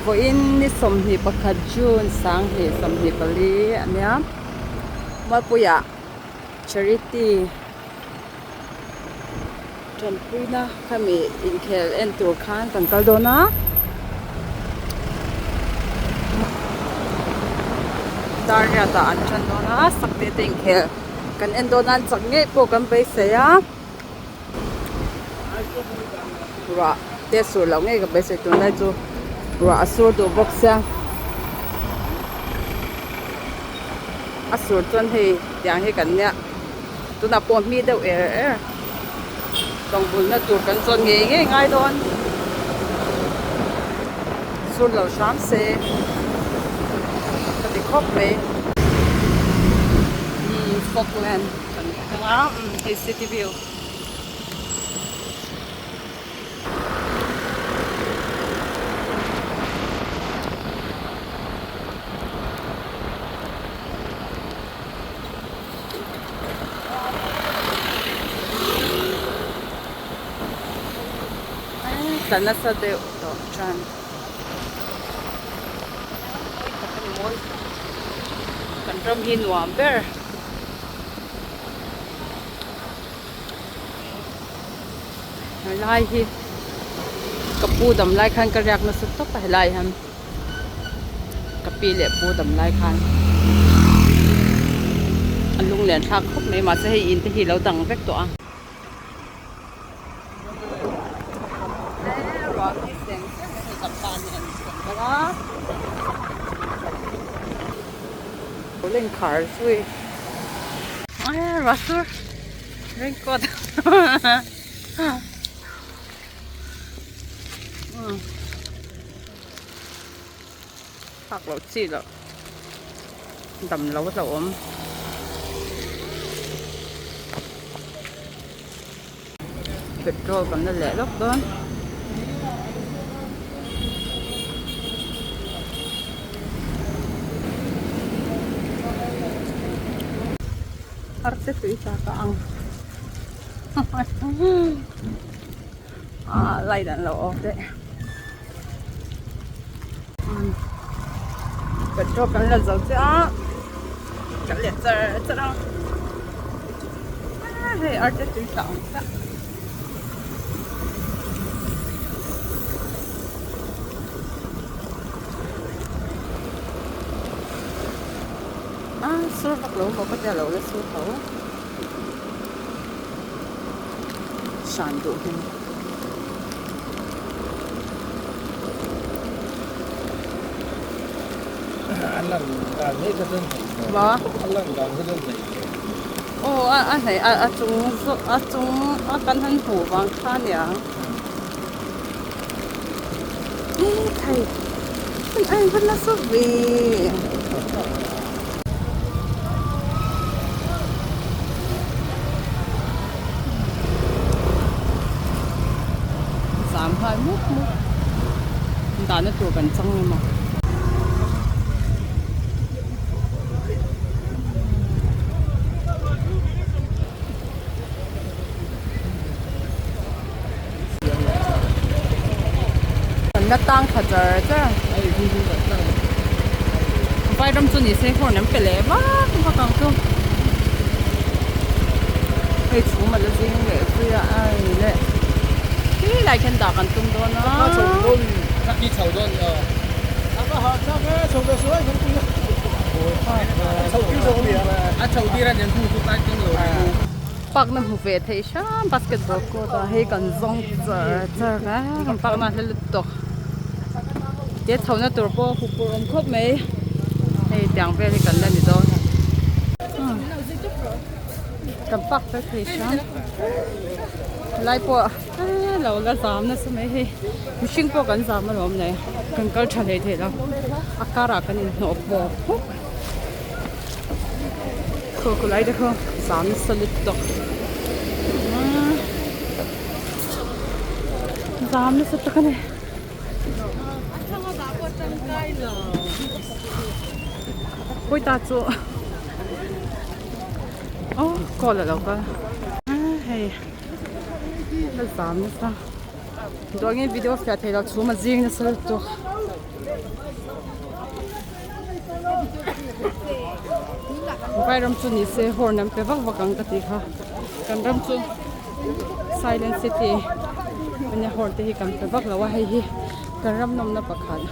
vô in ni som hi pakhat June sang hi som hi pali ania mapuya charity Trần Puina kami inkhel en tur khan kan kaldona darya ta an chan dona sakte te inkhel kan endonan change po kan pe se ya ruah te sur lo nge ka pe se tun dai chu ruah asur do box ya asur chon hi yang hi kan nya tuna pom mi deuh tong bul na tur kan chon nge ngai don sur lo sham se ka ti khop me Falkland kan his city view sana sa deu to chan kan ram hi nuam ber lai hi kapu dam lai khan karyak na sut to pa lai ham kapi le pu dam lai khan alung len thak khop mai ma se hi in te hi lo dang vek to a lên car suy rasur raincoat phát lẩu chi rồi đầm lẩu ốm petrol còn nó lẻ lắm đó harus itu ang lai dan lo deh petrol kan là dầu chứ cái liệt giờ đâu hey harus itu sur phát lỗ một cái lỗ là sur khẩu sản đủ hình anh làm cái đơn vị vâng anh làm cái đơn vị anh này chúng căn thân thủ vàng khan nhỉ thầy anh vẫn là số vì hai mút ta nó trụ gần trong mà nó tăng thật rồi chứ phải đâm chân đi xe khổ ném phải lẽ quá không có cần không hay chú mà nó riêng để bây giờ ai đấy lại khen đỏ còn tung đôn nó trồng đôn các đi trồng đôn có họ sao cái trồng được suối không tung trồng đi trồng đi trồng đi ra những khu vực này trồng rồi bác nó hụt về thấy sao basketball court à hay còn zong giờ cái bác nó lên tục cái thầu nó tụt bộ hụt bộ ông khóc mấy hay tiếng về thì cần lên đi đâu cầm bác tới thấy sao lại bộ lâu là giảm nó sẽ mấy hi mình bộ cần giảm mà lắm này cần câu trả lời thế đâu akara cần nộp bộ cô lại được không giảm sẽ lít được giảm nó sẽ được cái này ôi ta chỗ có là đâu cơ hay nó giảm nó sao đôi nghe video phải thấy là chú mà riêng nó sẽ được vai ram chu ni se hor nam pe vak vakang ka ti kha kan ram chu silent city ane hor te hi kan pe vak lawa hei hi kan ram nom na pakhan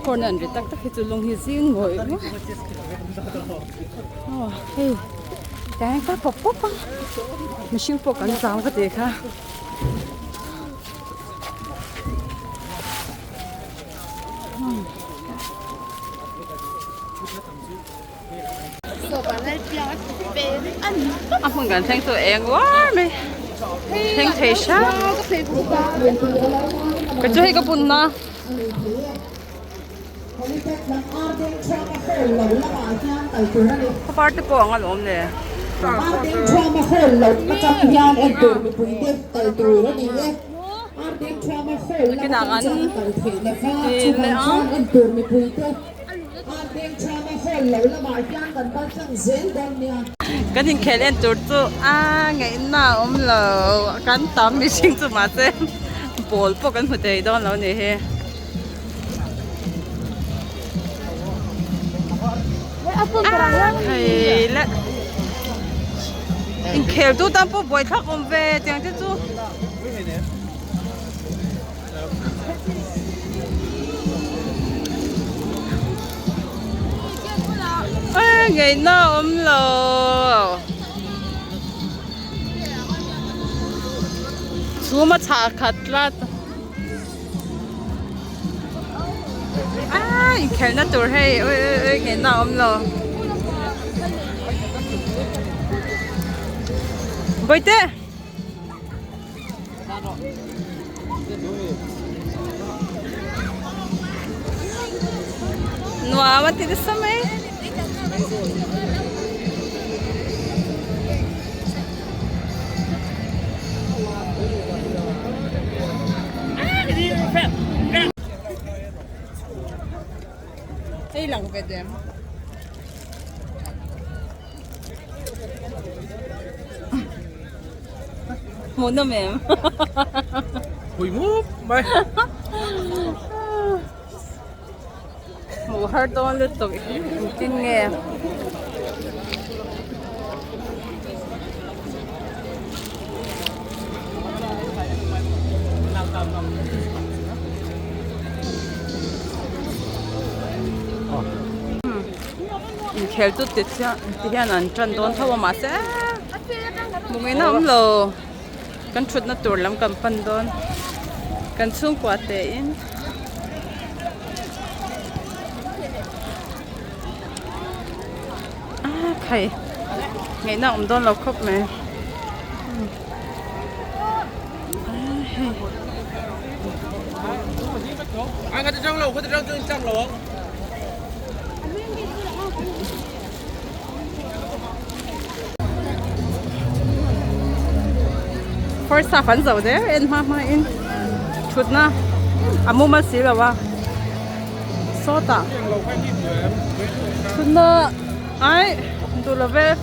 hor nan ri tak tak hi chu long hi zing ngoi oh hey cái có bọc bốc á mình siêu bọc cảnh sao cái gì ha không cần thanh tụi em quá mày thanh thấy sao cái chỗ hay có bún na có part của anh luôn nè Arding trauma hole lo macam yan endur mi puide tal tu ni ye Arding trauma hole kailangan endur mi puide Arding trauma hole lo la ma yan kan ba chang zen don nia cái nhìn khéo lên tụt tụ ngày nào lờ cắn tắm đi sinh tụ mà xem bổ bộ cái một đời đó nó này he hay lắm in khéo tụ tắm bộ bồi thắc om về tiếng chứ tụ ngày nào lờ chú mà chả khát lắm khéo nó tuổi hay ơi ngày nào lờ bơi tê nuôi mà thì sao mấy đây là cái gì muốn đâu mềm Hủy múp mày. một hơi to liên tục tin nghe khéo chút tiết thì anh chân đón thâu mà sẽ một ngày nào cũng lờ căn chuột nó tuổi lắm cầm phân đón căn xung quả tệ thầy ngày nào cũng đón lộc khóc mẹ Anh có thể trong lầu, có thể trong lầu không? first half anh giàu đấy em mama em chút na mua mà xí là ba số ta chút na ai tụi là về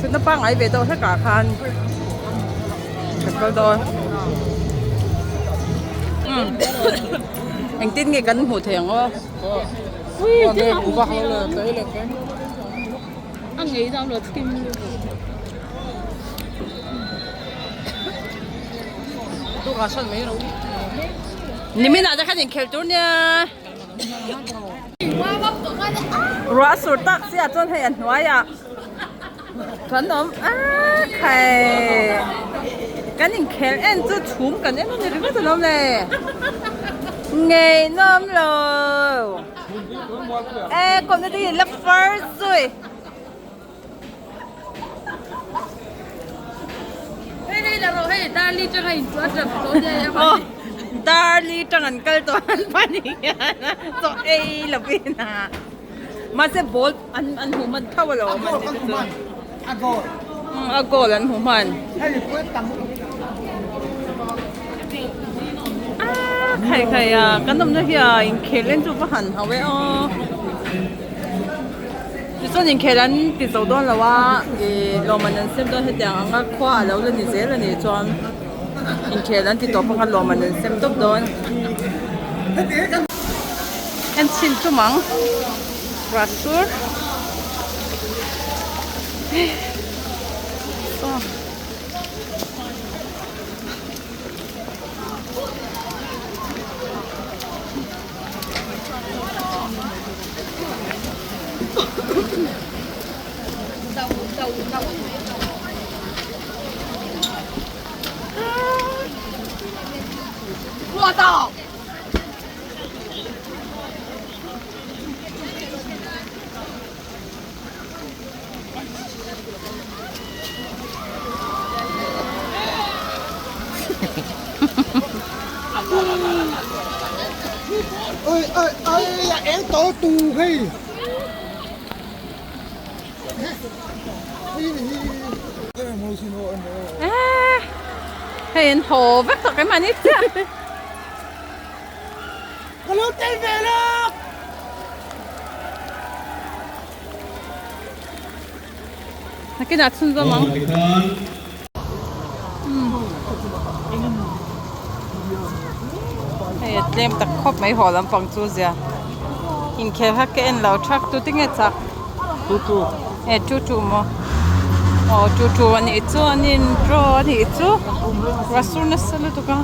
chút na bang ai về đâu hết cả khan thật câu đôi anh tin nghe cắn hủ thiền không ui Cái củ bạc là tới là cái anh nghĩ sao là kim tôi gà sân mấy đâu. Nimin ada kan yang kelturnya. Ruah surta si aton hay an ruah ya. Tuan om kai. Kan yang kel en tu chhum kan en ni ringa tu nom le. Ngày nom lo. Còn nó đi lấp first rồi. Đây là rồi hay ta ly cho hành quá chậm tối đây em ơi. Darli jangan kal tuan panik so la pina masih bol an human kawalo man dito agol an human kaya kanom na hiya in kelen tu bahan hawe o so in kelen ti so don lawa lo manan sem don he dang nga khwa lo le ni zel ni chuan in khelan ti to panga lo man sem top don en xin chu mang rasur so Rua tao. ơi ơi ơi là em tổ tù hay Hên hồ vắt thật cái mà nít chứ. con lốt tay về đó cái nào xuân ra mong em tập khóc mấy hồ làm bằng chú gì in kia hát cái en lão chắc tôi tính chắc chú chú mà chú anh ít chú anh in pro anh ít chú rasul na salo tu ka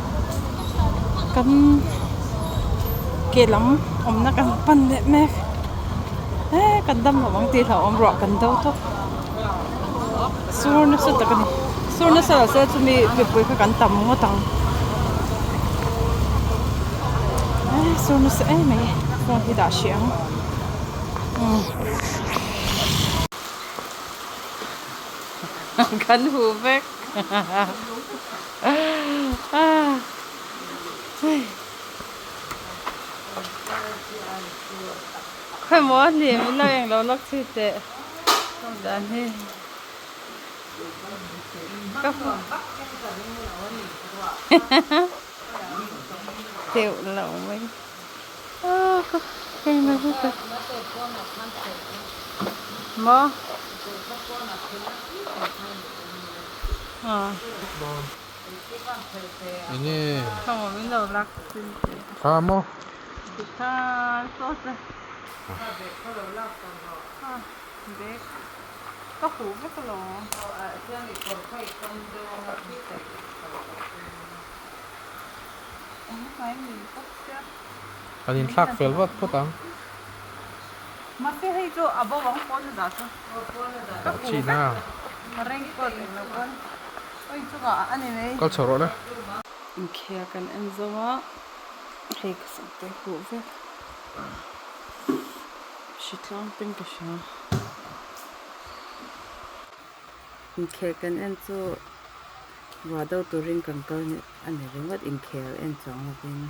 cái lắm ông nó cần pan đẹp mẹ cần đâm vào băng tì thảo ông rọ cần đâu thôi sur nó sẽ tập sur nó sẽ chúng mình bị cái cần tầm ngó tầng sur nó sẽ mày con đi đá xiang cần hù vét khai mỏ thì mình lo yang lo lắc chi tệ đàn he các tiểu lẩu mình cái này cái mỏ ini không mình lo lắc chi tệ kamu kita sốt đấy có hủ với cái lò anh thắc phèo vật phốt tăng mà cái hay cho à bao vòng con là đó chỉ nào mà rèn con là con ôi chú cả anh này có sổ rồi đấy kia cần ăn giống hay cái sản phẩm hủ với shit long pin cái sao kia cần ăn cho vào đâu tôi riêng cần câu này anh này rất mất in kia ăn chọn là bên